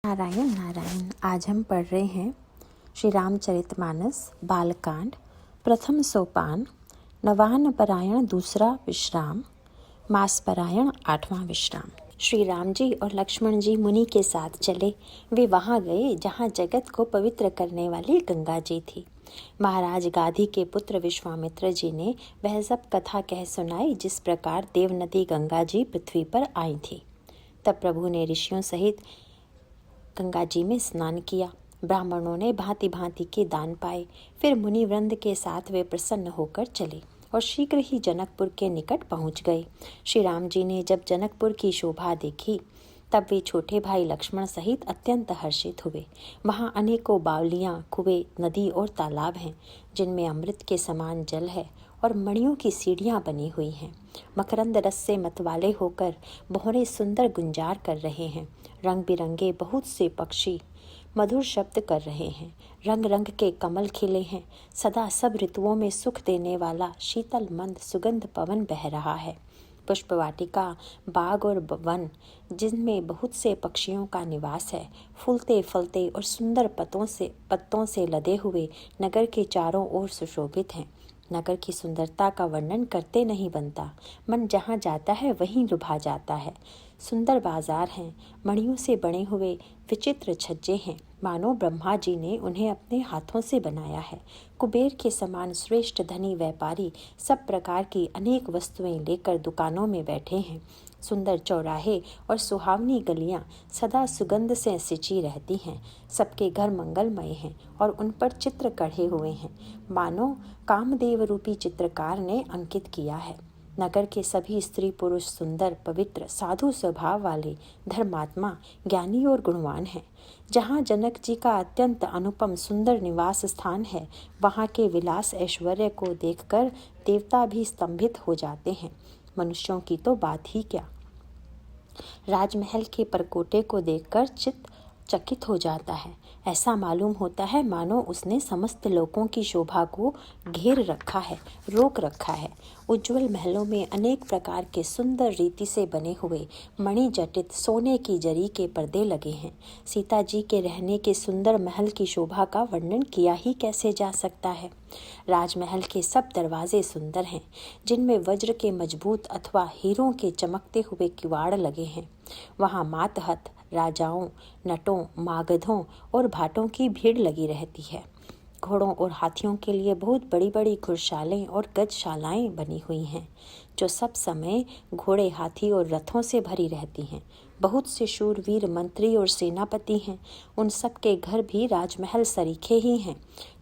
नारायण नारायण। आज हम पढ़ रहे हैं श्री रामचरितमानस बालकांड, प्रथम सोपान, नवान्न परायण दूसरा विश्राम, मास परायण आठवां विश्राम। श्री राम जी और लक्ष्मण जी मुनि के साथ चले। वे वहां गए जहां जगत को पवित्र करने वाली गंगा जी थी। महाराज गाधी के पुत्र विश्वामित्र जी ने वह सब कथा कह सुनाई जिस प्रकार देवनदी गंगा जी पृथ्वी पर आई थी। तब प्रभु ने ऋषियों सहित गंगा जी में स्नान किया। ब्राह्मणों ने भांति भांति के दान पाए। फिर मुनि वृंद के साथ वे प्रसन्न होकर चले और शीघ्र ही जनकपुर के निकट पहुंच गए। श्री राम जी ने जब जनकपुर की शोभा देखी तब वे छोटे भाई लक्ष्मण सहित अत्यंत हर्षित हुए। वहां अनेकों बावलियां, कुएं, नदी और तालाब हैं जिनमें अमृत के समान जल है और मणियों की सीढ़ियां बनी हुई हैं। मकरंद रस से मतवाले होकर भौरे सुंदर गुंजार कर रहे हैं। रंग बिरंगे बहुत से पक्षी मधुर शब्द कर रहे हैं। रंग रंग के कमल खिले हैं। सदा सब ऋतुओं में सुख देने वाला शीतल मंद सुगंध पवन बह रहा है। पुष्पवाटिका, बाग और वन जिनमें बहुत से पक्षियों का निवास है, फूलते फलते और सुंदर पत्तों से लदे हुए नगर के चारों ओर सुशोभित हैं। नगर की सुंदरता का वर्णन करते नहीं बनता। मन जहाँ जाता है वहीं लुभा जाता है। सुंदर बाजार हैं, मणियों से बने हुए विचित्र छज्जे हैं, मानो ब्रह्मा जी ने उन्हें अपने हाथों से बनाया है। कुबेर के समान श्रेष्ठ धनी व्यापारी सब प्रकार की अनेक वस्तुएं लेकर दुकानों में बैठे हैं। सुंदर चौराहे और सुहावनी गलियां सदा सुगंध से सिंची रहती हैं। सबके घर मंगलमय हैं और उन पर चित्र कढ़े हुए हैं, मानो कामदेव रूपी चित्रकार ने अंकित किया है। नगर के सभी स्त्री पुरुष सुंदर, पवित्र, साधु स्वभाव वाले, धर्मात्मा, ज्ञानी और गुणवान हैं। जहाँ जनक जी का अत्यंत अनुपम सुंदर निवास स्थान है, वहाँ के विलास ऐश्वर्य को देखकर देवता भी स्तंभित हो जाते हैं। मनुष्यों की तो बात ही क्या। राजमहल के परकोटे को देखकर चित्त चकित हो जाता है। ऐसा मालूम होता है मानो उसने समस्त लोकों की शोभा को घेर रखा है, रोक रखा है। उज्जवल महलों में अनेक प्रकार के सुंदर रीति से बने हुए मणि जटित सोने की जरी के पर्दे लगे हैं। सीता जी के रहने के सुंदर महल की शोभा का वर्णन किया ही कैसे जा सकता है। राजमहल के सब दरवाजे सुंदर हैं, जिनमें वज्र के मजबूत अथवा हीरों के चमकते हुए किवाड़ लगे हैं। वहाँ मातहत, राजाओं, नटों, मागधों और भाटों की भीड़ लगी रहती है। घोड़ों और हाथियों के लिए बहुत बड़ी बड़ी घुड़शालें और गजशालाएं बनी हुई हैं, जो सब समय घोड़े, हाथी और रथों से भरी रहती हैं। बहुत से शूरवीर मंत्री और सेनापति हैं। उन सब के घर भी राजमहल सरीखे ही हैं।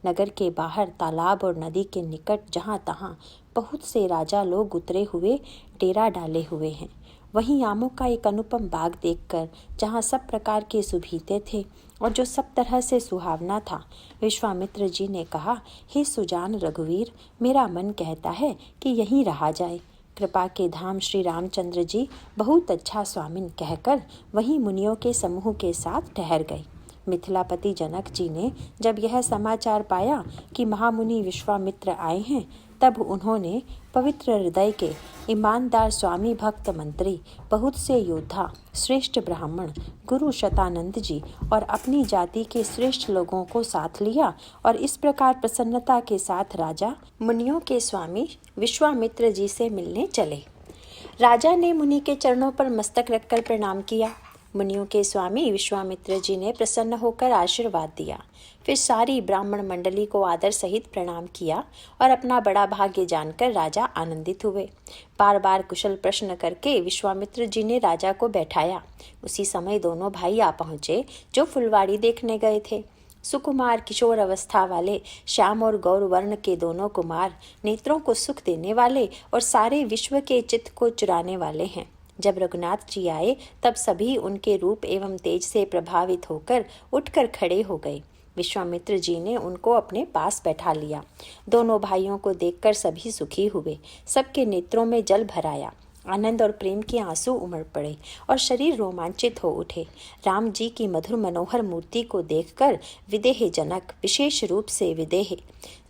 नगर के बाहर तालाब और नदी के निकट जहाँ तहाँ बहुत से राजा लोग उतरे हुए डेरा डाले हुए हैं। वहीं आमों का एक अनुपम बाग देखकर, जहाँ सब प्रकार के सुभीते थे और जो सब तरह से सुहावना था, विश्वामित्र जी ने कहा, हे सुजान रघुवीर, मेरा मन कहता है कि यहीं रहा जाए। कृपा के धाम श्री रामचंद्र जी बहुत अच्छा स्वामिन कहकर वहीं मुनियों के समूह के साथ ठहर गए। मिथिलापति जनक जी ने जब यह समाचार पाया कि महामुनि विश्वामित्र आए हैं, तब उन्होंने पवित्र हृदय के ईमानदार स्वामी भक्त मंत्री, बहुत से योद्धा, श्रेष्ठ ब्राह्मण, गुरु शतानंद जी और अपनी जाति के श्रेष्ठ लोगों को साथ लिया और इस प्रकार प्रसन्नता के साथ राजा मुनियों के स्वामी विश्वामित्र जी से मिलने चले। राजा ने मुनि के चरणों पर मस्तक रखकर प्रणाम किया। मुनियों के स्वामी विश्वामित्र जी ने प्रसन्न होकर आशीर्वाद दिया। फिर सारी ब्राह्मण मंडली को आदर सहित प्रणाम किया और अपना बड़ा भाग्य जानकर राजा आनंदित हुए। बार बार कुशल प्रश्न करके विश्वामित्र जी ने राजा को बैठाया। उसी समय दोनों भाई आ पहुँचे जो फुलवाड़ी देखने गए थे। सुकुमार किशोर अवस्था वाले श्याम और गौर वर्ण के दोनों कुमार नेत्रों को सुख देने वाले और सारे विश्व के चित्त को चुराने वाले हैं। जब रघुनाथ जी आए तब सभी उनके रूप एवं तेज से प्रभावित होकर उठकर खड़े हो गए। विश्वामित्र जी ने उनको अपने पास बैठा लिया। दोनों भाइयों को देखकर सभी सुखी हुए। सबके नेत्रों में जल भर आया। आनंद और प्रेम के आंसू उमड़ पड़े और शरीर रोमांचित हो उठे। राम जी की मधुर मनोहर मूर्ति को देखकर विदेह जनक, विशेष रूप से विदेह,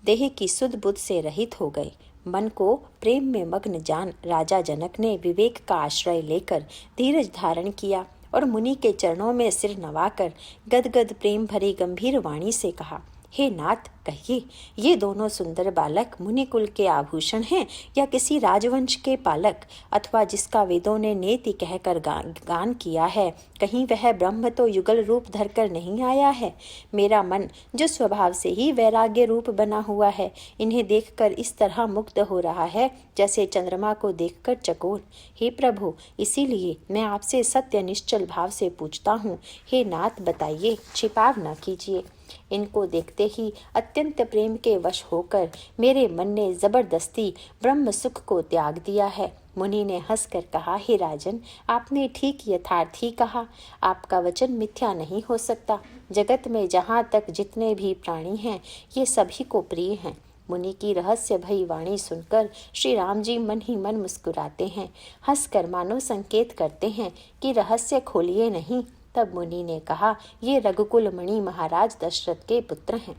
देह की सुध बुध से रहित हो गए। मन को प्रेम में मग्न जान राजा जनक ने विवेक का आश्रय लेकर धीरज धारण किया और मुनि के चरणों में सिर नवाकर गदगद प्रेम भरी गंभीर वाणी से कहा, हे नाथ, कहिए, ये दोनों सुंदर बालक मुनिकुल के आभूषण हैं या किसी राजवंश के पालक, अथवा जिसका वेदों ने नेति कहकर गान किया है, कहीं वह ब्रह्म तो युगल रूप धरकर नहीं आया है? मेरा मन जो स्वभाव से ही वैराग्य रूप बना हुआ है, इन्हें देखकर इस तरह मुग्ध हो रहा है जैसे चंद्रमा को देखकर चकोर। हे प्रभु, इसीलिए मैं आपसे सत्य निश्चल भाव से पूछता हूँ, हे नाथ बताइए, छिपाव न कीजिए। इनको देखते ही अत्यंत प्रेम के वश होकर मेरे मन ने जबरदस्ती ब्रह्म सुख को त्याग दिया है। मुनि ने हंसकर कहा, हे राजन, आपने ठीक यथार्थ ही कहा। आपका वचन मिथ्या नहीं हो सकता। जगत में जहाँ तक जितने भी प्राणी हैं, ये सभी को प्रिय हैं। मुनि की रहस्य भई वाणी सुनकर श्री राम जी मन ही मन मुस्कुराते हैं, हंसकर मानो संकेत करते हैं कि रहस्य खोलिए नहीं। तब मुनि ने कहा, ये रघुकुल मणि महाराज दशरथ के पुत्र हैं।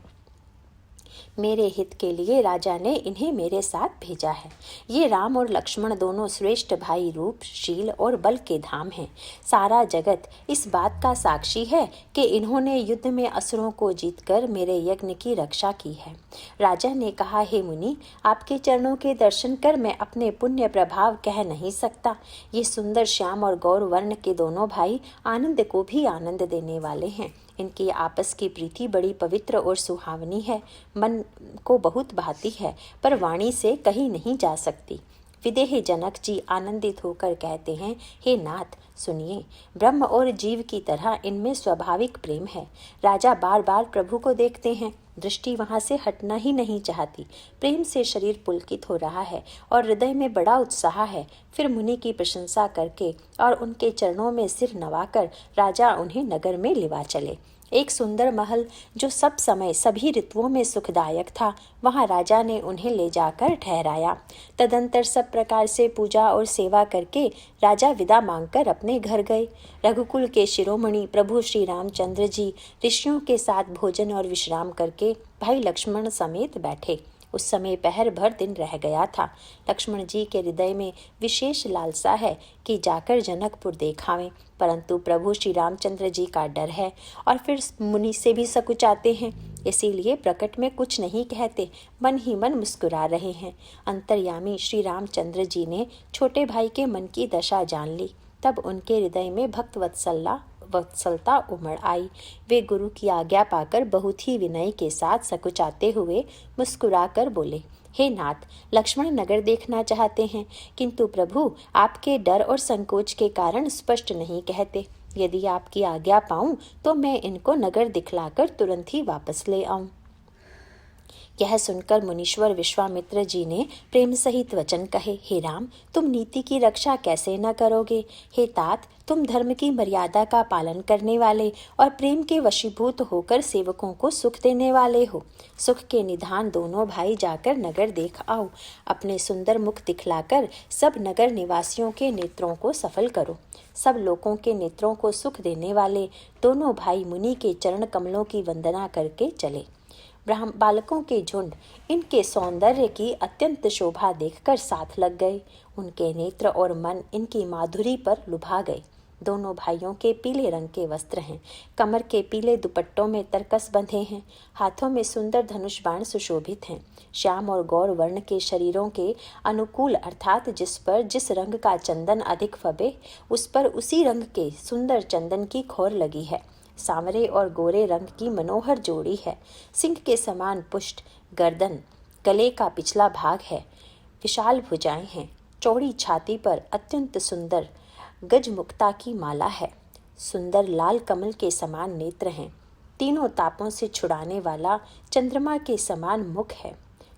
मेरे हित के लिए राजा ने इन्हें मेरे साथ भेजा है। ये राम और लक्ष्मण दोनों श्रेष्ठ भाई रूप, शील और बल के धाम हैं। सारा जगत इस बात का साक्षी है कि इन्होंने युद्ध में असुरों को जीतकर मेरे यज्ञ की रक्षा की है। राजा ने कहा, हे मुनि, आपके चरणों के दर्शन कर मैं अपने पुण्य प्रभाव कह नहीं सकता। ये सुंदर श्याम और गौर वर्ण के दोनों भाई आनंद को भी आनंद देने वाले हैं। इनकी आपस की प्रीति बड़ी पवित्र और सुहावनी है, मन को बहुत भाती है, पर वाणी से कही नहीं जा सकती। विदेह जनक जी आनंदित होकर कहते हैं, हे नाथ, सुनिए, ब्रह्म और जीव की तरह इनमें स्वाभाविक प्रेम है। राजा बार बार प्रभु को देखते हैं, दृष्टि वहां से हटना ही नहीं चाहती। प्रेम से शरीर पुलकित हो रहा है और हृदय में बड़ा उत्साह है। फिर मुनि की प्रशंसा करके और उनके चरणों में सिर नवाकर राजा उन्हें नगर में लिवा चले। एक सुंदर महल जो सब समय सभी ऋतुओं में सुखदायक था, वहां राजा ने उन्हें ले जाकर ठहराया। तदंतर सब प्रकार से पूजा और सेवा करके राजा विदा मांगकर अपने घर गए। रघुकुल के शिरोमणि प्रभु श्री रामचंद्र जी ऋषियों के साथ भोजन और विश्राम करके भाई लक्ष्मण समेत बैठे। उस समय पहर भर दिन रह गया था। लक्ष्मण जी के हृदय में विशेष लालसा है कि जाकर जनकपुर देखावें, परंतु प्रभु श्री रामचंद्र जी का डर है और फिर मुनि से भी सकुचाते हैं, इसीलिए प्रकट में कुछ नहीं कहते, मन ही मन मुस्कुरा रहे हैं। अंतर्यामी श्री रामचंद्र जी ने छोटे भाई के मन की दशा जान ली। तब उनके हृदय में भक्त वत्सलता उमड़ आई। वे गुरु की आज्ञा पाकर बहुत ही विनय के साथ सकुचाते हुए मुस्कुरा कर बोले, हे नाथ, लक्ष्मण नगर देखना चाहते हैं, किंतु प्रभु आपके डर और संकोच के कारण स्पष्ट नहीं कहते। यदि आपकी आज्ञा पाऊं तो मैं इनको नगर दिखलाकर तुरंत ही वापस ले आऊं। यह सुनकर मुनीश्वर विश्वामित्र जी ने प्रेम सहित वचन कहे, हे राम, तुम नीति की रक्षा कैसे न करोगे? हे तात, तुम धर्म की मर्यादा का पालन करने वाले और प्रेम के वशीभूत होकर सेवकों को सुख देने वाले हो। सुख के निधान दोनों भाई जाकर नगर देख आओ। अपने सुंदर मुख दिखलाकर सब नगर निवासियों के नेत्रों को सफल करो। सब लोगों के नेत्रों को सुख देने वाले दोनों भाई मुनि के चरण कमलों की वंदना करके चले। बालकों के झुंड इनके सौंदर्य की अत्यंत शोभा देखकर साथ लग गए। उनके नेत्र और मन इनकी माधुरी पर लुभा गए। दोनों भाइयों के पीले रंग के वस्त्र हैं, कमर के पीले दुपट्टों में तरकस बंधे हैं, हाथों में सुंदर धनुष बाण सुशोभित हैं। श्याम और गौर वर्ण के शरीरों के अनुकूल, अर्थात जिस पर जिस रंग का चंदन अधिक फबे, उस पर उसी रंग के सुंदर चंदन की खोर लगी है। सांवरे और गोरे रंग की मनोहर जोड़ी है। सिंह के समान पुष्ट गर्दन, गले का पिछला भाग है, विशाल भुजाएं हैं। चौड़ी छाती पर अत्यंत सुंदर गजमुक्ता की माला है। सुंदर लाल कमल के समान नेत्र हैं। तीनों तापों से छुड़ाने वाला चंद्रमा के समान मुख है।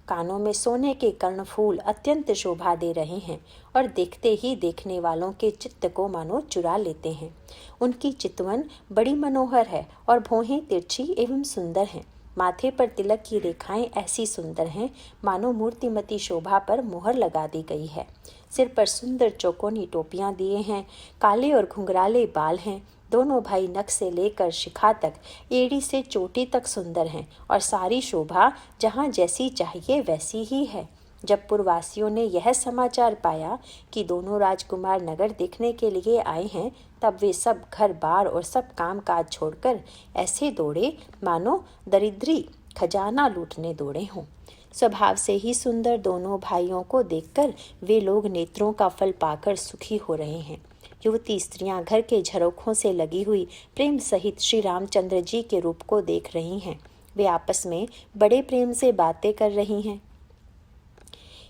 कानों में सोने के कर्णफूल अत्यंत शोभा दे रहे हैं और देखते ही देखने वालों के चित्त को मानो चुरा लेते हैं। उनकी चितवन बड़ी मनोहर है और भौहें तिरछी एवं सुंदर हैं। माथे पर तिलक की रेखाएं ऐसी सुंदर हैं मानो मूर्तिमती शोभा पर मोहर लगा दी गई है। सिर पर सुंदर चौकोनी टोपियां दिए हैं। काले और घुंघराले बाल हैं। दोनों भाई नख से लेकर शिखा तक, एड़ी से चोटी तक सुंदर हैं और सारी शोभा जहाँ जैसी चाहिए वैसी ही है। जब पुरवासियों ने यह समाचार पाया कि दोनों राजकुमार नगर देखने के लिए आए हैं, तब वे सब घर बार और सब काम काज छोड़कर ऐसे दौड़े मानो दरिद्री खजाना लूटने दौड़े हों। स्वभाव से ही सुंदर दोनों भाइयों को देखकर वे लोग नेत्रों का फल पाकर सुखी हो रहे हैं। युवती स्त्रियां घर के झरोखों से लगी हुई प्रेम सहित श्री रामचंद्र जी के रूप को देख रही हैं। वे आपस में बड़े प्रेम से बातें कर रही हैं।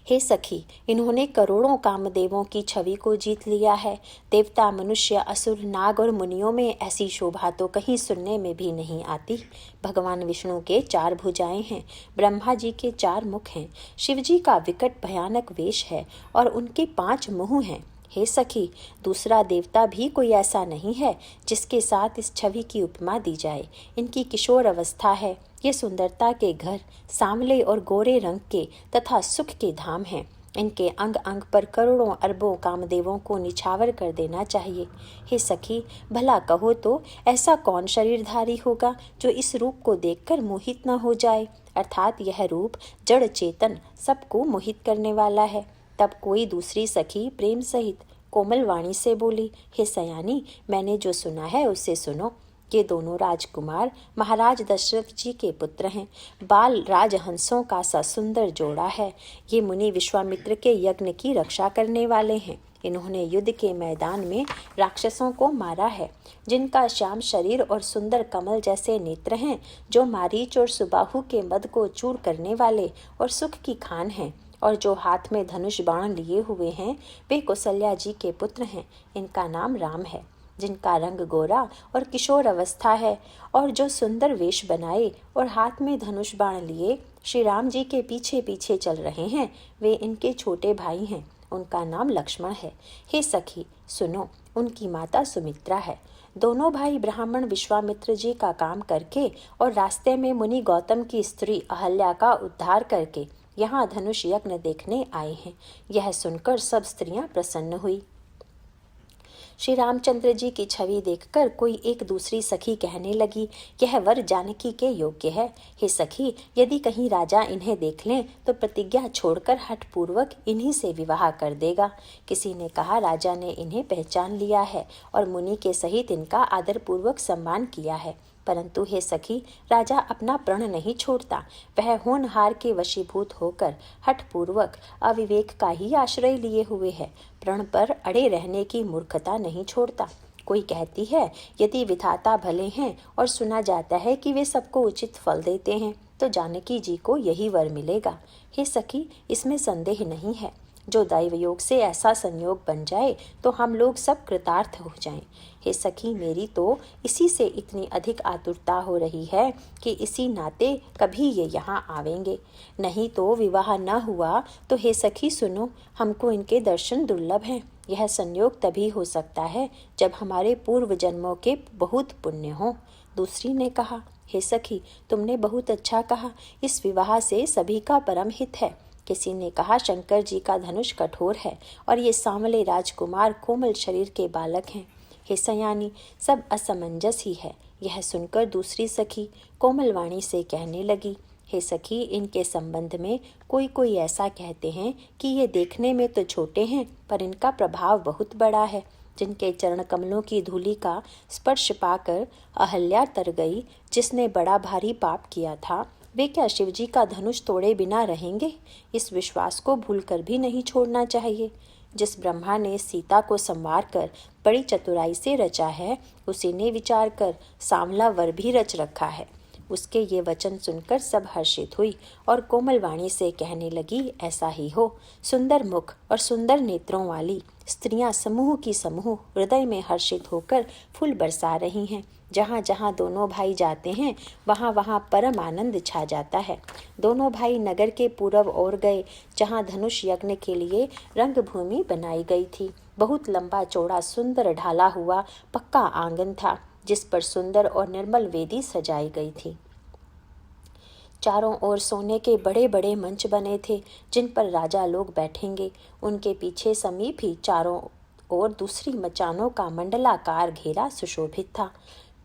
हे सखी, इन्होंने करोड़ों कामदेवों की छवि को जीत लिया है। देवता, मनुष्य, असुर, नाग और मुनियों में ऐसी शोभा तो कहीं सुनने में भी नहीं आती। भगवान विष्णु के 4 भुजाएं हैं, ब्रह्मा जी के 4 मुख हैं, शिव जी का विकट भयानक वेश है और उनके 5 मुंह हैं। हे सखी, दूसरा देवता भी कोई ऐसा नहीं है जिसके साथ इस छवि की उपमा दी जाए। इनकी किशोर अवस्था है। ये सुंदरता के घर, सांवले और गोरे रंग के तथा सुख के धाम हैं। इनके अंग अंग पर करोड़ों अरबों कामदेवों को निछावर कर देना चाहिए। हे सखी, भला कहो तो ऐसा कौन शरीरधारी होगा जो इस रूप को देखकर मोहित न हो जाए, अर्थात यह रूप जड़ चेतन सबको मोहित करने वाला है। तब कोई दूसरी सखी प्रेम सहित कोमल वाणी से बोली, हे सयानी, मैंने जो सुना है उससे सुनो। ये दोनों राजकुमार महाराज दशरथ जी के पुत्र हैं। बाल राजहंसों का सा सुंदर जोड़ा है। ये मुनि विश्वामित्र के यज्ञ की रक्षा करने वाले हैं। इन्होंने युद्ध के मैदान में राक्षसों को मारा है। जिनका श्याम शरीर और सुंदर कमल जैसे नेत्र हैं, जो मारीच और सुबाहु के मद को चूर करने वाले और सुख की खान हैं, और जो हाथ में धनुष बाण लिए हुए हैं, वे कौशल्या जी के पुत्र हैं। इनका नाम राम है। जिनका रंग गोरा और किशोर अवस्था है, और जो सुंदर वेश बनाए और हाथ में धनुष बाण लिए श्री राम जी के पीछे पीछे चल रहे हैं, वे इनके छोटे भाई हैं। उनका नाम लक्ष्मण है। हे सखी, सुनो, उनकी माता सुमित्रा है। दोनों भाई ब्राह्मण विश्वामित्र जी का काम करके और रास्ते में मुनि गौतम की स्त्री अहल्या का उद्धार करके यहाँ धनुष यज्ञ देखने आए हैं। यह सुनकर सब स्त्रियां प्रसन्न हुई। श्री रामचंद्र जी की छवि देखकर कोई एक दूसरी सखी कहने लगी, यह वर जानकी के योग्य है। हे सखी, यदि कहीं राजा इन्हें देख लें तो प्रतिज्ञा छोड़कर हठपूर्वक इन्हीं से विवाह कर देगा। किसी ने कहा, राजा ने इन्हें पहचान लिया है और मुनि के सहित इनका आदरपूर्वक सम्मान किया है। परंतु हे सखी, राजा अपना प्रण नहीं छोड़ता। वह होनहार के वशीभूत होकर हठपूर्वक अविवेक का ही आश्रय लिए हुए है। प्रण पर अड़े रहने की मूर्खता नहीं छोड़ता। कोई कहती है, यदि विधाता भले हैं और सुना जाता है कि वे सबको उचित फल देते हैं, तो जानकी जी को यही वर मिलेगा। हे सखी, इसमें संदेह नहीं है। जो दैव योग से ऐसा संयोग बन जाए तो हम लोग सब कृतार्थ हो जाएं। हे सखी, मेरी तो इसी से इतनी अधिक आतुरता हो रही है कि इसी नाते कभी ये यहाँ आवेंगे। नहीं तो विवाह न हुआ तो हे सखी सुनो, हमको इनके दर्शन दुर्लभ हैं। यह संयोग तभी हो सकता है जब हमारे पूर्व जन्मों के बहुत पुण्य हों। दूसरी ने कहा, हे सखी, तुमने बहुत अच्छा कहा। इस विवाह से सभी का परम हित है। किसी ने कहा, शंकर जी का धनुष कठोर है और ये सांवले राजकुमार कोमल शरीर के बालक हैं। हे सयानी, सब असमंजस ही है। यह सुनकर दूसरी सखी कोमल वाणी से कहने लगी, हे सखी, इनके संबंध में कोई कोई ऐसा कहते हैं कि ये देखने में तो छोटे हैं पर इनका प्रभाव बहुत बड़ा है। जिनके चरण कमलों की धूलि का स्पर्श पाकर अहल्या तर गई, जिसने बड़ा भारी पाप किया था, वे क्या शिवजी का धनुष तोड़े बिना रहेंगे? इस विश्वास को भूलकर भी नहीं छोड़ना चाहिए। जिस ब्रह्मा ने सीता को संवार कर बड़ी चतुराई से रचा है, उसी ने विचार कर सांवला वर भी रच रखा है। उसके ये वचन सुनकर सब हर्षित हुई और कोमल वाणी से कहने लगी, ऐसा ही हो। सुंदर मुख और सुंदर नेत्रों वाली स्त्रियां समूह की समूह हृदय में हर्षित होकर फूल बरसा रही हैं। जहाँ जहाँ दोनों भाई जाते हैं वहाँ वहाँ परम आनंद छा जाता है। दोनों भाई नगर के पूर्व ओर गए, जहाँ धनुष यज्ञ के लिए रंगभूमि बनाई गई थी। बहुत लंबा चौड़ा सुंदर ढाला हुआ पक्का आंगन था, जिस पर सुंदर और निर्मल वेदी सजाई गई थी। चारों ओर सोने के बड़े बड़े मंच बने थे, जिन पर राजा लोग बैठेंगे। उनके पीछे समीप ही चारों ओर दूसरी मचानों का मंडलाकार घेरा सुशोभित था।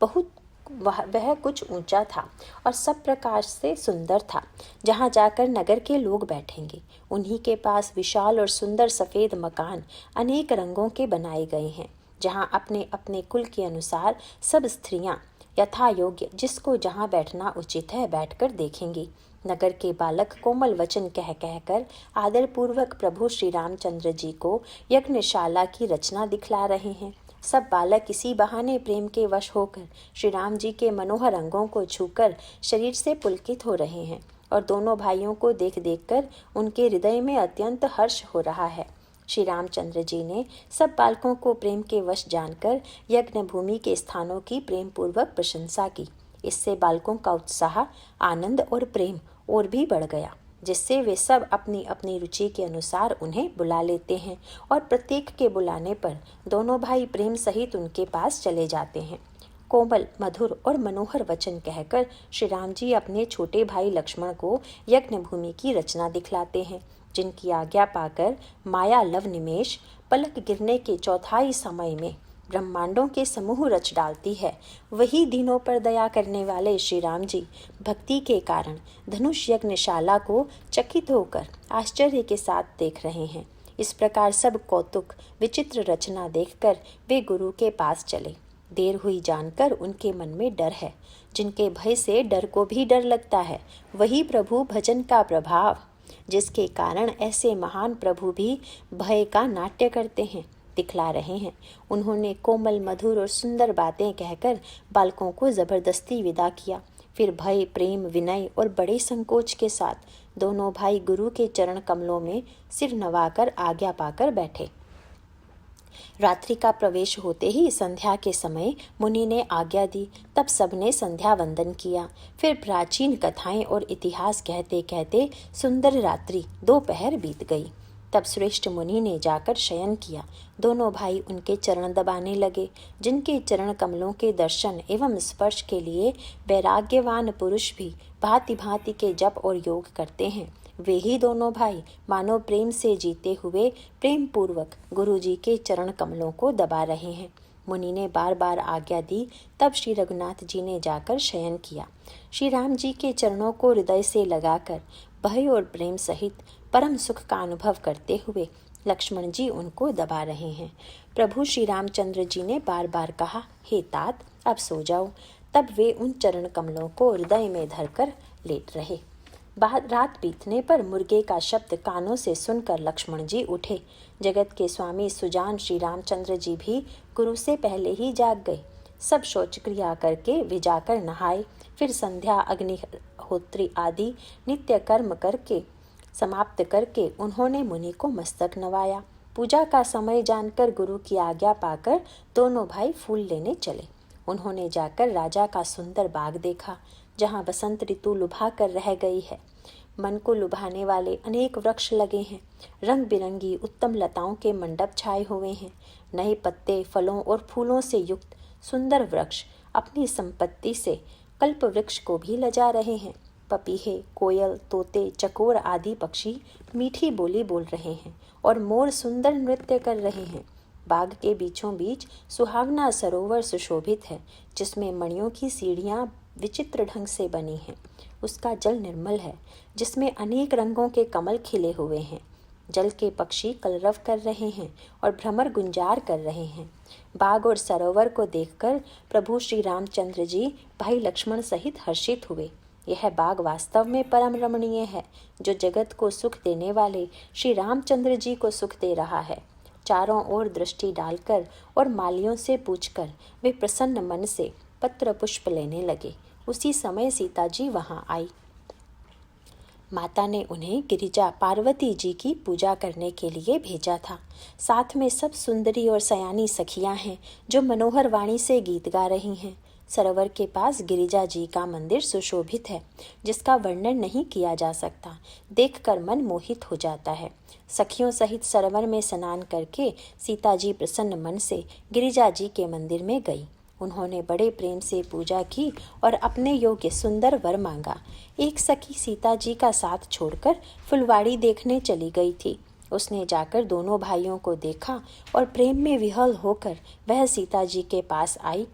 बहुत वह कुछ ऊंचा था और सब प्रकार से सुंदर था, जहाँ जाकर नगर के लोग बैठेंगे। उन्हीं के पास विशाल और सुंदर सफ़ेद मकान अनेक रंगों के बनाए गए हैं, जहाँ अपने अपने कुल के अनुसार सब स्त्रियाँ यथा योग्य जिसको जहाँ बैठना उचित है बैठकर देखेंगी। नगर के बालक कोमल वचन कह कहकर आदरपूर्वक प्रभु श्री रामचंद्र जी को यज्ञशाला की रचना दिखला रहे हैं। सब बालक इसी बहाने प्रेम के वश होकर श्री राम जी के मनोहर अंगों को छूकर शरीर से पुलकित हो रहे हैं और दोनों भाइयों को देख देख कर उनके हृदय में अत्यंत हर्ष हो रहा है। श्री रामचंद्र जी ने सब बालकों को प्रेम के वश जानकर यज्ञ भूमि के स्थानों की प्रेम पूर्वक प्रशंसा की। इससे बालकों का उत्साह, आनंद और प्रेम और भी बढ़ गया, जिससे वे सब अपनी अपनी रुचि के अनुसार उन्हें बुला लेते हैं और प्रत्येक के बुलाने पर दोनों भाई प्रेम सहित उनके पास चले जाते हैं। कोमल, मधुर और मनोहर वचन कहकर श्री राम जी अपने छोटे भाई लक्ष्मण को यज्ञ भूमि की रचना दिखलाते हैं, जिनकी आज्ञा पाकर माया लव निमेष पलक गिरने के चौथाई समय में ब्रह्मांडों के समूह रच डालती है। वही दिनों पर दया करने वाले श्री राम जी भक्ति के कारण धनुष यज्ञशाला को चकित होकर आश्चर्य के साथ देख रहे हैं। इस प्रकार सब कौतुक विचित्र रचना देखकर वे गुरु के पास चले। देर हुई जानकर उनके मन में डर है। जिनके भय से डर को भी डर लगता है, वही प्रभु भजन का प्रभाव, जिसके कारण ऐसे महान प्रभु भी भय का नाट्य करते हैं, दिखला रहे हैं। उन्होंने कोमल, मधुर और सुंदर बातें कहकर बालकों को जबरदस्ती विदा किया। फिर भय, प्रेम, विनय और बड़े संकोच के साथ दोनों भाई गुरु के चरण कमलों में सिर नवाकर आज्ञा पाकर बैठे। रात्रि का प्रवेश होते ही संध्या के समय मुनि ने आज्ञा दी। तब सबने संध्या वंदन किया। फिर प्राचीन कथाएं और इतिहास कहते कहते सुंदर रात्रि दोपहर बीत गई। तब श्रेष्ठ मुनि ने जाकर शयन किया। दोनों भाई उनके चरण दबाने लगे। जिनके चरण कमलों के दर्शन एवं स्पर्श के लिए वैराग्यवान पुरुष भी भांति भांति के जप और योग करते हैं, वे ही दोनों भाई मानो प्रेम से जीते हुए प्रेम पूर्वक गुरु जी के चरण कमलों को दबा रहे हैं। मुनि ने बार बार आज्ञा दी। तब श्री रघुनाथ जी ने जाकर शयन किया। श्री राम जी के चरणों को हृदय से लगाकर भय और प्रेम सहित परम सुख का अनुभव करते हुए लक्ष्मण जी उनको दबा रहे हैं। प्रभु श्री रामचंद्र जी ने बार बार कहा, हे तात, अब सो जाओ। तब वे उन चरण कमलों को हृदय में धरकर लेट रहे। रात बीतने पर मुर्गे का शब्द कानों से सुनकर लक्ष्मण जी उठे। जगत के स्वामी सुजान श्री रामचंद्र जी भी गुरु से पहले ही जाग गए। सब शौच क्रिया करके वे जाकर नहाए। फिर संध्या, अग्निहोत्री आदि नित्य कर्म करके समाप्त करके उन्होंने मुनि को मस्तक नवाया। पूजा का समय जानकर गुरु की आज्ञा पाकर दोनों भाई फूल लेने चले। उन्होंने जाकर राजा का सुंदर बाग देखा, जहाँ बसंत ऋतु लुभा कर रह गई है। मन को लुभाने वाले अनेक वृक्ष लगे हैं। रंग बिरंगी उत्तम लताओं के मंडप छाए हुए हैं। नए पत्ते, फलों और फूलों से युक्त सुंदर वृक्ष अपनी संपत्ति से कल्प वृक्ष को भी लजा रहे हैं। पपीहे, कोयल, तोते, चकोर आदि पक्षी मीठी बोली बोल रहे हैं और मोर सुंदर नृत्य कर रहे हैं। बाग के बीचों बीच सुहावना सरोवर सुशोभित है, जिसमें मणियों की सीढ़ियां विचित्र ढंग से बनी हैं। उसका जल निर्मल है, जिसमें अनेक रंगों के कमल खिले हुए हैं। जल के पक्षी कलरव कर रहे हैं और भ्रमर गुंजार कर रहे हैं। बाग और सरोवर को देखकर प्रभु श्री रामचंद्र जी भाई लक्ष्मण सहित हर्षित हुए। यह बाग वास्तव में परम रमणीय है, जो जगत को सुख देने वाले श्री रामचंद्र जी को सुख दे रहा है। चारों ओर दृष्टि डालकर और मालियों से पूछकर वे प्रसन्न मन से पत्र पुष्प लेने लगे। उसी समय सीता जी वहां आई। माता ने उन्हें गिरिजा पार्वती जी की पूजा करने के लिए भेजा था। साथ में सब सुंदरी और सयानी सखियां हैं, जो मनोहर वाणी से गीत गा रही हैं। सरोवर के पास गिरिजा जी का मंदिर सुशोभित है, जिसका वर्णन नहीं किया जा सकता। देखकर मन मोहित हो जाता है। सखियों सहित सरोवर में स्नान करके सीता जी प्रसन्न मन से गिरिजा जी के मंदिर में गई। उन्होंने बड़े प्रेम से पूजा की और अपने योग्य सुंदर वर मांगा। एक सखी सीता जी का साथ छोड़कर फुलवाड़ी देखने चली गई थी। उसने जाकर दोनों भाइयों को देखा और प्रेम में विह्वल होकर वह सीता जी के पास आई।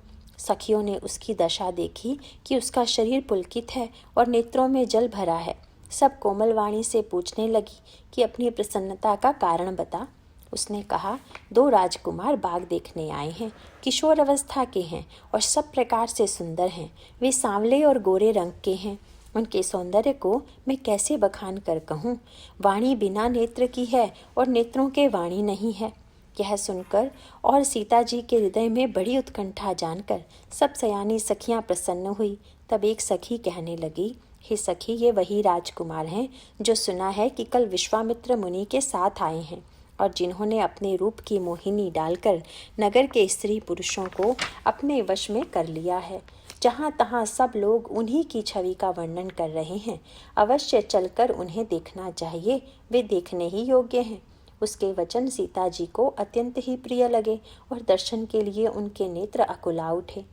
सखियों ने उसकी दशा देखी कि उसका शरीर पुलकित है और नेत्रों में जल भरा है। सब कोमल वाणी से पूछने लगी कि अपनी प्रसन्नता का कारण बता। उसने कहा, 2 राजकुमार बाग देखने आए हैं, किशोर अवस्था के हैं और सब प्रकार से सुंदर हैं। वे सांवले और गोरे रंग के हैं। उनके सौंदर्य को मैं कैसे बखान कर कहूँ। वाणी बिना नेत्र की है और नेत्रों के वाणी नहीं है। यह सुनकर और सीता जी के हृदय में बड़ी उत्कंठा जानकर सब सयानी सखियां प्रसन्न हुई। तब एक सखी कहने लगी, हे सखी, ये वही राजकुमार हैं जो सुना है कि कल विश्वामित्र मुनि के साथ आए हैं और जिन्होंने अपने रूप की मोहिनी डालकर नगर के स्त्री पुरुषों को अपने वश में कर लिया है। जहाँ तहाँ सब लोग उन्हीं की छवि का वर्णन कर रहे हैं। अवश्य चलकर उन्हें देखना चाहिए, वे देखने ही योग्य हैं। उसके वचन सीता जी को अत्यंत ही प्रिय लगे और दर्शन के लिए उनके नेत्र अकुला उठे।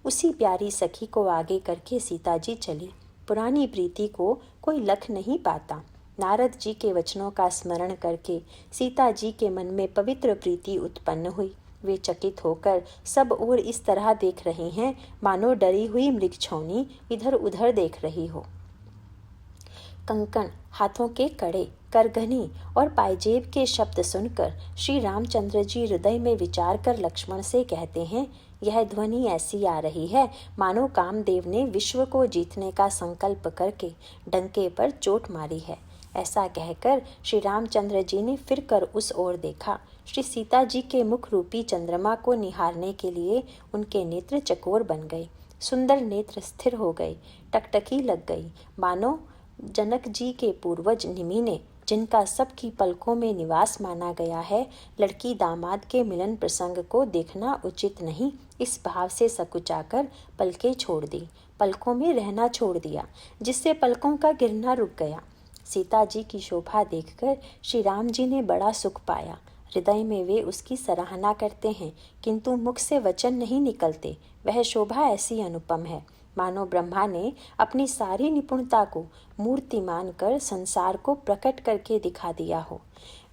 उसी प्यारी सखी को आगे करके सीता जी चली। पुरानी प्रीति को कोई लख नहीं पाता। नारद जी के वचनों का स्मरण करके सीता जी के मन में पवित्र प्रीति उत्पन्न हुई। वे चकित होकर सब ओर इस तरह देख रहे हैं मानो डरी हुई मृगछौनी इधर उधर देख रही हो। कंकण, हाथों के कड़े, करघनी और पायजेब के शब्द सुनकर श्री रामचंद्र जी हृदय में विचार कर लक्ष्मण से कहते हैं, यह ध्वनि ऐसी आ रही है मानो कामदेव ने विश्व को जीतने का संकल्प करके डंके पर चोट मारी है। ऐसा कहकर श्री रामचंद्र जी ने फिर कर उस ओर देखा। श्री सीता जी के मुख रूपी चंद्रमा को निहारने के लिए उनके नेत्र चकोर बन गए। सुंदर नेत्र स्थिर हो गए, टकटकी लग गई, मानो जनक जी के पूर्वज निमि ने, जिनका सबकी पलकों में निवास माना गया है, लड़की दामाद के मिलन प्रसंग को देखना उचित नहीं, इस भाव से सकुचाकर पलकें छोड़ दी, पलकों में रहना छोड़ दिया, जिससे पलकों का गिरना रुक गया। सीता जी की शोभा देखकर श्री राम जी ने बड़ा सुख पाया। हृदय में वे उसकी सराहना करते हैं, किंतु मुख से वचन नहीं निकलते। वह शोभा ऐसी अनुपम है मानो ब्रह्मा ने अपनी सारी निपुणता को मूर्तिमान कर संसार को प्रकट करके दिखा दिया हो।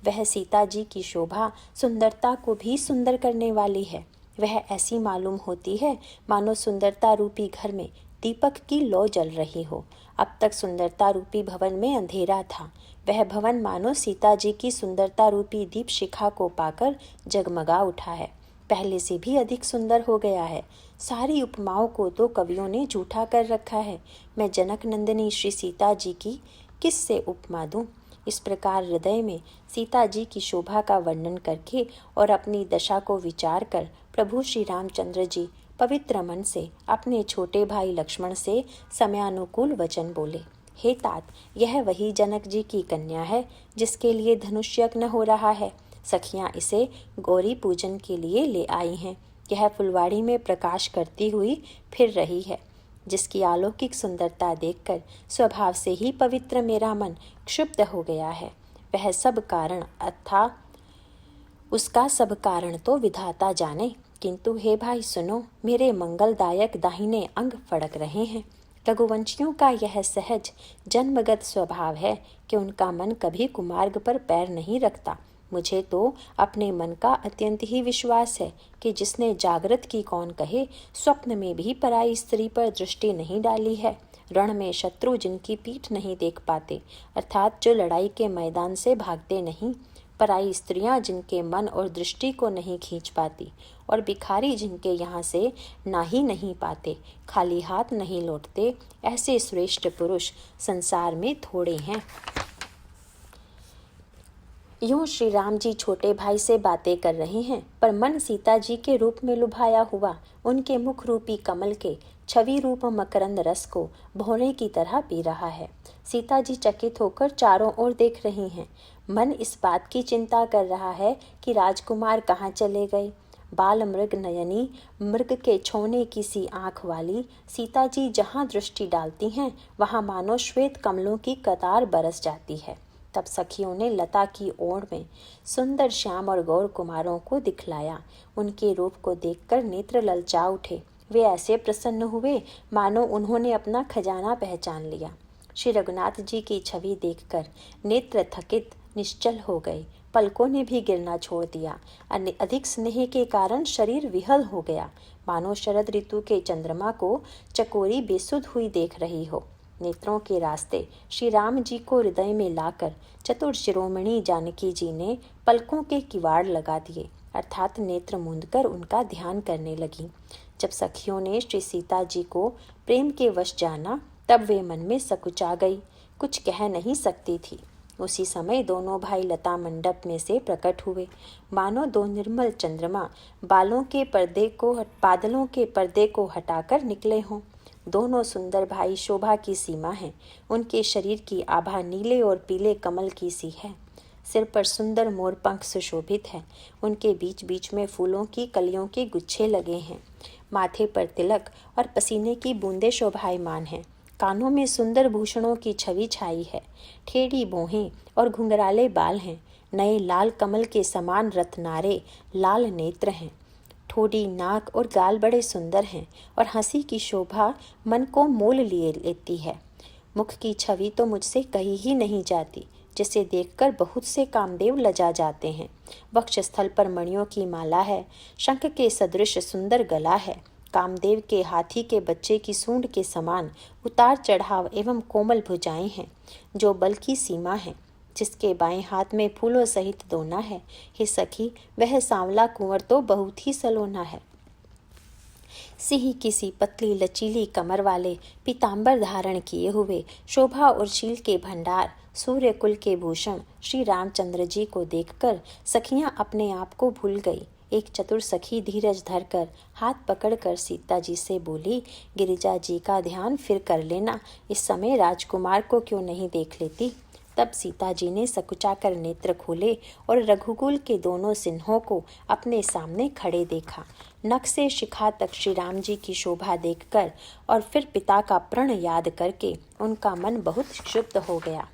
वह सीता जी की शोभा सुंदरता को भी सुंदर करने वाली है। वह ऐसी मालूम होती है मानो सुंदरता रूपी घर में दीपक की लौ जल रही हो। अब तक सुंदरता रूपी भवन में अंधेरा था, वह भवन मानो सीता जी की सुंदरता रूपी दीप शिखा को पाकर जगमगा उठा है, पहले से भी अधिक सुंदर हो गया है। सारी उपमाओं को तो कवियों ने झूठा कर रखा है। मैं जनक नंदिनी श्री सीता जी की किस से उपमा दूं? इस प्रकार हृदय में सीता जी की शोभा का वर्णन करके और अपनी दशा को विचार कर प्रभु श्री रामचंद्र जी पवित्र मन से अपने छोटे भाई लक्ष्मण से समयानुकूल वचन बोले, हे तात, यह वही जनक जी की कन्या है जिसके लिए धनुष यज्ञ हो रहा है। सखियां इसे गौरी पूजन के लिए ले आई हैं। यह फुलवाड़ी में प्रकाश करती हुई फिर रही है, जिसकी अलौकिक सुंदरता देखकर स्वभाव से ही पवित्र मेरा मन क्षुब्ध हो गया है। वह सब कारण अथा उसका सब कारण तो विधाता जाने, किंतु हे भाई सुनो, मेरे मंगलदायक दाहिने अंग फड़क रहे हैं। रघुवंशियों का यह सहज जन्मगत स्वभाव है कि उनका मन कभी कुमार्ग पर पैर नहीं रखता। मुझे तो अपने मन का अत्यंत ही विश्वास है कि जिसने जागृत की कौन कहे, स्वप्न में भी पराई स्त्री पर दृष्टि नहीं डाली है। रण में शत्रु जिनकी पीठ नहीं देख पाते, अर्थात जो लड़ाई के मैदान से भागते नहीं, पराई स्त्रियां जिनके मन और दृष्टि को नहीं खींच पाती, और भिखारी जिनके यहाँ से ना ही नहीं पाते, खाली हाथ नहीं लौटते, ऐसे श्रेष्ठ पुरुष संसार में थोड़े हैं। यूं श्री राम जी छोटे भाई से बातें कर रहे हैं, पर मन सीता जी के रूप में लुभाया हुआ उनके मुख रूपी कमल के छवि रूप मकरंद रस को भौरे की तरह पी रहा है। सीता जी चकित होकर चारों ओर देख रही हैं। मन इस बात की चिंता कर रहा है कि राजकुमार कहाँ चले गए। बाल मृग नयनी, मृग के छौने की सी आँख वाली सीता जी जहाँ दृष्टि डालती हैं, वहाँ मानो श्वेत कमलों की कतार बरस जाती है। तब सखियों ने लता की ओर में सुंदर श्याम और गौर कुमारों को दिखलाया। उनके रूप को देखकर नेत्र ललचा उठे। वे ऐसे प्रसन्न हुए मानो उन्होंने अपना खजाना पहचान लिया। श्री रघुनाथ जी की छवि देखकर नेत्र थकित, निश्चल हो गए, पलकों ने भी गिरना छोड़ दिया। अधिक स्नेह के कारण शरीर विहल हो गया, मानो शरद ऋतु के चंद्रमा को चकोरी बेसुध हुई देख रही हो। नेत्रों के रास्ते श्री राम जी को हृदय में लाकर चतुर शिरोमणि जानकी जी ने पलकों के किवाड़ लगा दिए, अर्थात नेत्र मूंदकर उनका ध्यान करने लगी। जब सखियों ने श्री सीता जी को प्रेम के वश जाना, तब वे मन में सकुचा गई, कुछ कह नहीं सकती थी। उसी समय दोनों भाई लता मंडप में से प्रकट हुए, मानो दो निर्मल चंद्रमा बादलों के पर्दे को हटाकर निकले हों। दोनों सुंदर भाई शोभा की सीमा हैं। उनके शरीर की आभा नीले और पीले कमल की सी है। सिर पर सुंदर मोरपंख सुशोभित है। उनके बीच बीच में फूलों की कलियों के गुच्छे लगे हैं। माथे पर तिलक और पसीने की बूंदें शोभायमान हैं। कानों में सुंदर भूषणों की छवि छाई है। टेढ़ी भौहें और घुंघराले बाल हैं। नए लाल कमल के समान रत्नारे लाल नेत्र हैं। ठोड़ी, नाक और गाल बड़े सुंदर हैं और हंसी की शोभा मन को मोल लिए लेती है। मुख की छवि तो मुझसे कही ही नहीं जाती, जिसे देखकर बहुत से कामदेव लजा जाते हैं। वक्षस्थल पर मणियों की माला है। शंख के सदृश सुंदर गला है। कामदेव के हाथी के बच्चे की सूंड के समान उतार चढ़ाव एवं कोमल भुजाएं हैं, जो बल की सीमा है। जिसके बाएं हाथ में फूलों सहित दोना है, हे सखी, वह सांवला कुंवर तो बहुत ही सलोना है। सिंह किसी पतली लचीली कमर वाले पीतांबर धारण किए हुए, शोभा और शील के भंडार, सूर्य कुल के भूषण श्री रामचंद्र जी को देखकर सखियां अपने आप को भूल गई। एक चतुर सखी धीरज धरकर हाथ पकड़कर सीता जी से बोली, गिरिजा जी का ध्यान फिर कर लेना, इस समय राजकुमार को क्यों नहीं देख लेती। तब सीता जी ने सकुचाकर नेत्र खोले और रघुकुल के दोनों सिन्हों को अपने सामने खड़े देखा। नख से शिखा तक श्री राम जी की शोभा देखकर और फिर पिता का प्रण याद करके उनका मन बहुत क्षुब्ध हो गया।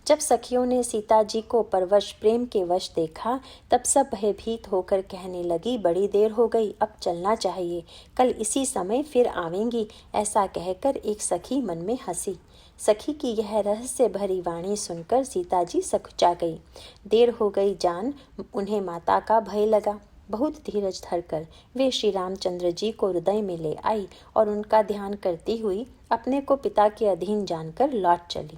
जब सखियों ने सीता जी को परवश प्रेम के वश देखा, तब सब भयभीत होकर कहने लगी, बड़ी देर हो गई, अब चलना चाहिए, कल इसी समय फिर आवेंगी। ऐसा कहकर एक सखी मन में हंसी। सखी की यह रहस्य भरी वाणी सुनकर सीता जी सकुचा गई। देर हो गई जान उन्हें माता का भय लगा। बहुत धीरज धरकर वे श्री रामचंद्र जी को हृदय में ले आई और उनका ध्यान करती हुई अपने को पिता के अधीन जानकर लौट चली।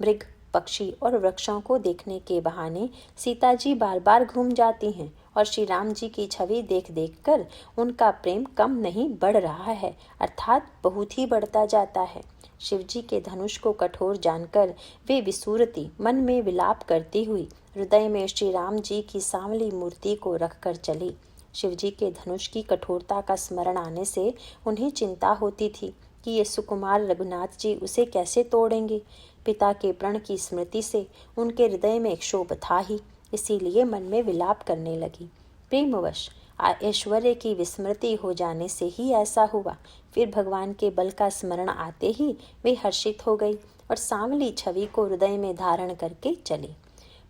मृग, पक्षी और वृक्षों को देखने के बहाने सीता जी बार बार घूम जाती हैं और श्री राम जी की छवि देख देख कर उनका प्रेम कम नहीं बढ़ रहा है, अर्थात बहुत ही बढ़ता जाता है। शिव जी के धनुष को कठोर जानकर वे विसूरती मन में विलाप करती हुई हृदय में श्री राम जी की सांवली मूर्ति को रखकर चली। शिव जी के धनुष की कठोरता का स्मरण आने से उन्हें चिंता होती थी कि ये सुकुमार रघुनाथ जी उसे कैसे तोड़ेंगे। पिता के प्रण की स्मृति से उनके हृदय में क्षोभ था ही, इसीलिए मन में विलाप करने लगी। प्रेमवश ऐश्वर्य की विस्मृति हो जाने से ही ऐसा हुआ। फिर भगवान के बल का स्मरण आते ही वे हर्षित हो गई और सांवली छवि को हृदय में धारण करके चली।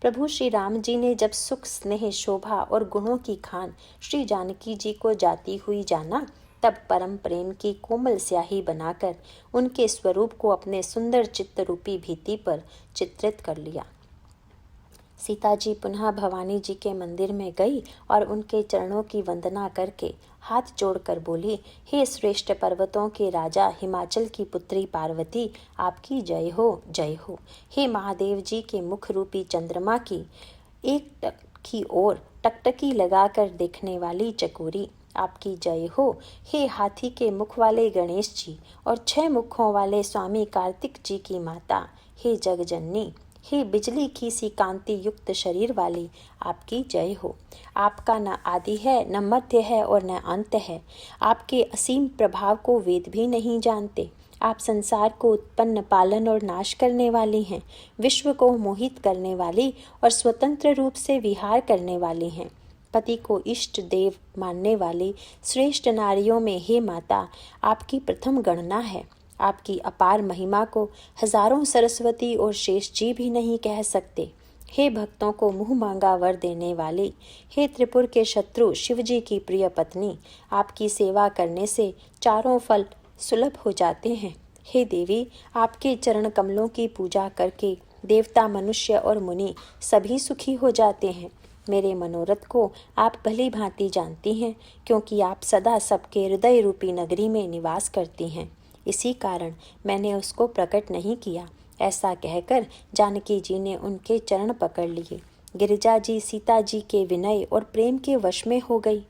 प्रभु श्री राम जी ने जब सुख, स्नेह, शोभा और गुणों की खान श्री जानकी जी को जाती हुई जाना, तब परम प्रेम की कोमल स्याही बनाकर उनके स्वरूप को अपने सुंदर चित्त रूपी भित्ति पर चित्रित कर लिया। सीता जी पुनः भवानी जी के मंदिर में गई और उनके चरणों की वंदना करके हाथ जोड़कर बोली, हे श्रेष्ठ पर्वतों के राजा, हिमाचल की पुत्री पार्वती, आपकी जय हो, जय हो। हे महादेव जी के मुख रूपी चंद्रमा की एक टक की ओर टकटकी लगाकर देखने वाली चकोरी, आपकी जय हो। हे हाथी के मुख वाले गणेश जी और 6 मुखों वाले स्वामी कार्तिक जी की माता, हे जगजननी, हे बिजली की सी कांति युक्त शरीर वाली, आपकी जय हो। आपका न आदि है, न मध्य है और न अंत है। आपके असीम प्रभाव को वेद भी नहीं जानते। आप संसार को उत्पन्न, पालन और नाश करने वाली हैं, विश्व को मोहित करने वाली और स्वतंत्र रूप से विहार करने वाली हैं। पति को इष्ट देव मानने वाली श्रेष्ठ नारियों में हे माता, आपकी प्रथम गणना है। आपकी अपार महिमा को हजारों सरस्वती और शेष जी भी नहीं कह सकते। हे भक्तों को मुँह मांगा वर देने वाली, हे त्रिपुर के शत्रु शिव जी की प्रिय पत्नी, आपकी सेवा करने से चारों फल सुलभ हो जाते हैं। हे देवी, आपके चरण कमलों की पूजा करके देवता, मनुष्य और मुनि सभी सुखी हो जाते हैं। मेरे मनोरथ को आप भली भांति जानती हैं, क्योंकि आप सदा सबके हृदय रूपी नगरी में निवास करती हैं। इसी कारण मैंने उसको प्रकट नहीं किया। ऐसा कहकर जानकी जी ने उनके चरण पकड़ लिए। गिरिजा जी सीता जी के विनय और प्रेम के वश में हो गई।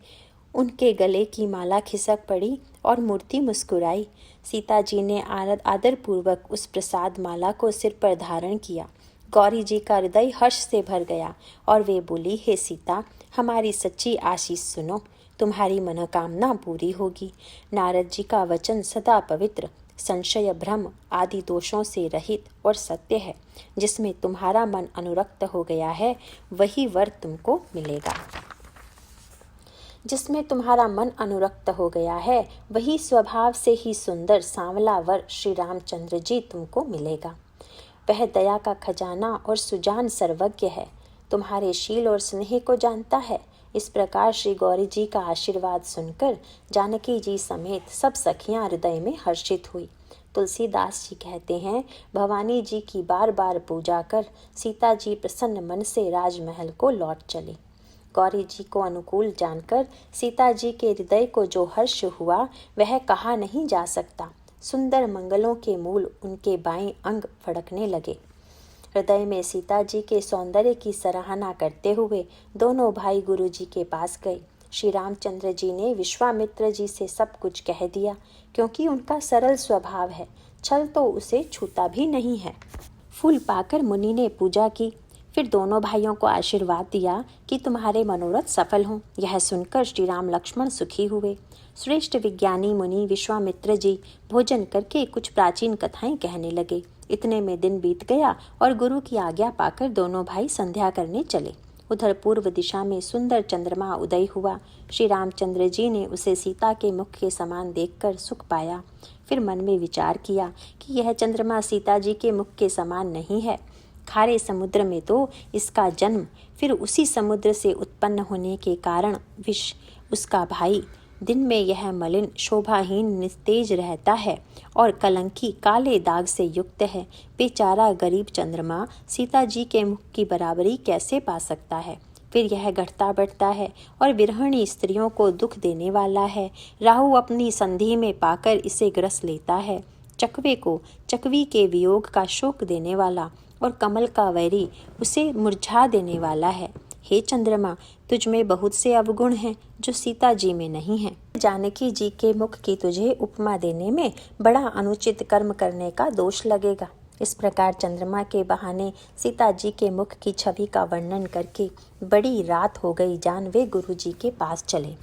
उनके गले की माला खिसक पड़ी और मूर्ति मुस्कुराई। सीता जी ने आदरपूर्वक उस प्रसाद माला को सिर पर धारण किया। गौरी जी का हृदय हर्ष से भर गया और वे बोली, हे सीता, हमारी सच्ची आशीष सुनो, तुम्हारी मनोकामना पूरी होगी। नारद जी का वचन सदा पवित्र, संशय, भ्रम आदि दोषों से रहित और सत्य है। जिसमें तुम्हारा मन अनुरक्त हो गया है वही वर तुमको मिलेगा। जिसमें तुम्हारा मन अनुरक्त हो गया है वही स्वभाव से ही सुंदर सांवला वर श्री रामचंद्र जी तुमको मिलेगा। वह दया का खजाना और सुजान सर्वज्ञ है, तुम्हारे शील और स्नेह को जानता है। इस प्रकार श्री गौरी जी का आशीर्वाद सुनकर जानकी जी समेत सब सखियां हृदय में हर्षित हुई। तुलसीदास जी कहते हैं, भवानी जी की बार बार पूजा कर सीता जी प्रसन्न मन से राजमहल को लौट चले। गौरी जी को अनुकूल जानकर सीता जी के हृदय को जो हर्ष हुआ वह कहा नहीं जा सकता। सुंदर मंगलों के मूल उनके बाएं अंग फड़कने लगे। हृदय में सीता जी के सौंदर्य की सराहना करते हुए दोनों भाई गुरु जी के पास गए। श्री रामचंद्र जी ने विश्वामित्र जी से सब कुछ कह दिया, क्योंकि उनका सरल स्वभाव है, छल तो उसे छूता भी नहीं है। फूल पाकर मुनि ने पूजा की, फिर दोनों भाइयों को आशीर्वाद दिया कि तुम्हारे मनोरथ सफल हों। यह सुनकर श्री राम लक्ष्मण सुखी हुए। श्रेष्ठ विज्ञानी मुनि विश्वामित्र जी भोजन करके कुछ प्राचीन कथाएं कहने लगे। इतने में दिन बीत गया और गुरु की आज्ञा पाकर दोनों भाई संध्या करने चले। उधर पूर्व दिशा में सुंदर चंद्रमा उदय हुआ। श्री रामचंद्र जी ने उसे सीता के मुख के समान देखकर सुख पाया। फिर मन में विचार किया कि यह चंद्रमा सीता जी के मुख के समान नहीं है। खारे समुद्र में तो इसका जन्म, फिर उसी समुद्र से उत्पन्न होने के कारण विष उसका भाई। दिन में यह मलिन, शोभाहीन, निस्तेज रहता है और कलंकी काले दाग से युक्त है। बेचारा गरीब चंद्रमा सीता जी के मुख की बराबरी कैसे पा सकता है। फिर यह घटता बढ़ता है और विरहणी स्त्रियों को दुख देने वाला है। राहु अपनी संधि में पाकर इसे ग्रस लेता है। चकवे को चकवी के वियोग का शोक देने वाला और कमल का वैरी उसे मुरझा देने वाला है। हे चंद्रमा, तुझ में बहुत से अवगुण हैं जो सीता जी में नहीं हैं। जानकी जी के मुख की तुझे उपमा देने में बड़ा अनुचित कर्म करने का दोष लगेगा। इस प्रकार चंद्रमा के बहाने सीता जी के मुख की छवि का वर्णन करके बड़ी रात हो गई जान वे गुरु जी के पास चले।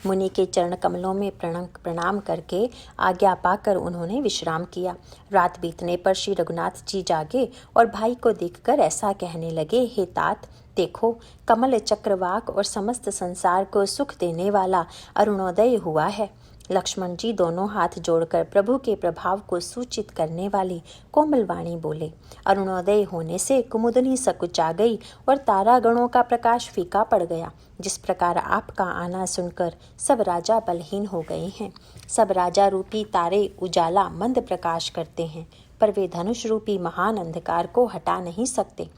मुनि के चरण कमलों में प्रणाम करके आज्ञा पाकर उन्होंने विश्राम किया। रात बीतने पर श्री रघुनाथ जी जागे और भाई को देखकर ऐसा कहने लगे, हे तात, देखो, कमल चक्रवाक और समस्त संसार को सुख देने वाला अरुणोदय हुआ है। लक्ष्मण जी दोनों हाथ जोड़कर प्रभु के प्रभाव को सूचित करने वाली कोमल वाणी बोले। अरुणोदय होने से कुमुदनी सकुचा गई और तारागणों का प्रकाश फीका पड़ गया। जिस प्रकार आपका आना सुनकर सब राजा बलहीन हो गए हैं। सब राजा रूपी तारे उजाला मंद प्रकाश करते हैं, पर वे धनुष रूपी महान अंधकार को हटा नहीं सकते।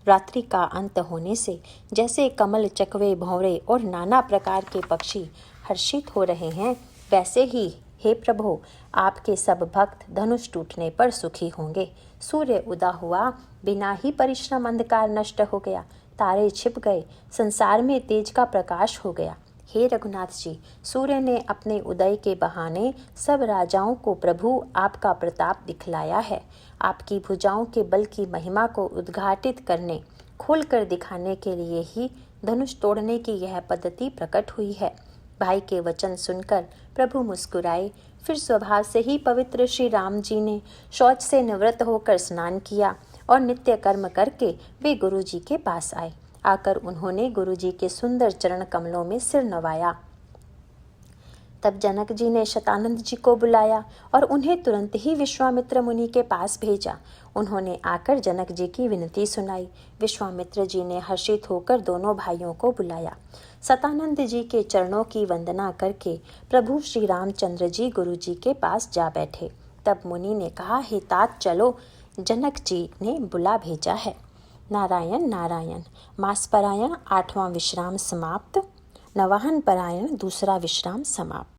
रात्रि का अंत होने से जैसे कमल, चकवे, भंवरे और नाना प्रकार के पक्षी हर्षित हो रहे हैं, वैसे ही हे प्रभु, आपके सब भक्त धनुष टूटने पर सुखी होंगे। सूर्य उदा हुआ, बिना ही परिश्रम अंधकार नष्ट हो गया। तारे छिप गए, संसार में तेज का प्रकाश हो गया। हे रघुनाथ जी, सूर्य ने अपने उदय के बहाने सब राजाओं को प्रभु आपका प्रताप दिखलाया है। आपकी भुजाओं के बल की महिमा को उद्घाटित करने, खोलकर दिखाने के लिए ही धनुष तोड़ने की यह पद्धति प्रकट हुई है। भाई के वचन सुनकर प्रभु मुस्कुराए। फिर स्वभाव से ही पवित्र श्री राम जी ने शौच से निवृत्त होकर स्नान किया और नित्य कर्म करके वे गुरु जी के पास आए। आकर उन्होंने गुरु जी के सुंदर चरण कमलों में सिर नवाया। तब जनक जी ने शतानंद जी को बुलाया और उन्हें तुरंत ही विश्वामित्र मुनि के पास भेजा। उन्होंने आकर जनक जी की विनती सुनाई। विश्वामित्र जी ने हर्षित होकर दोनों भाइयों को बुलाया। शतानंद जी के चरणों की वंदना करके प्रभु श्री रामचंद्र जी गुरु जी के पास जा बैठे। तब मुनि ने कहा, हे तात, चलो, जनक जी ने बुला भेजा है। नारायण नारायण। मासपरायण 8वां विश्राम समाप्त। नवाहन परायण दूसरा विश्राम समाप्त।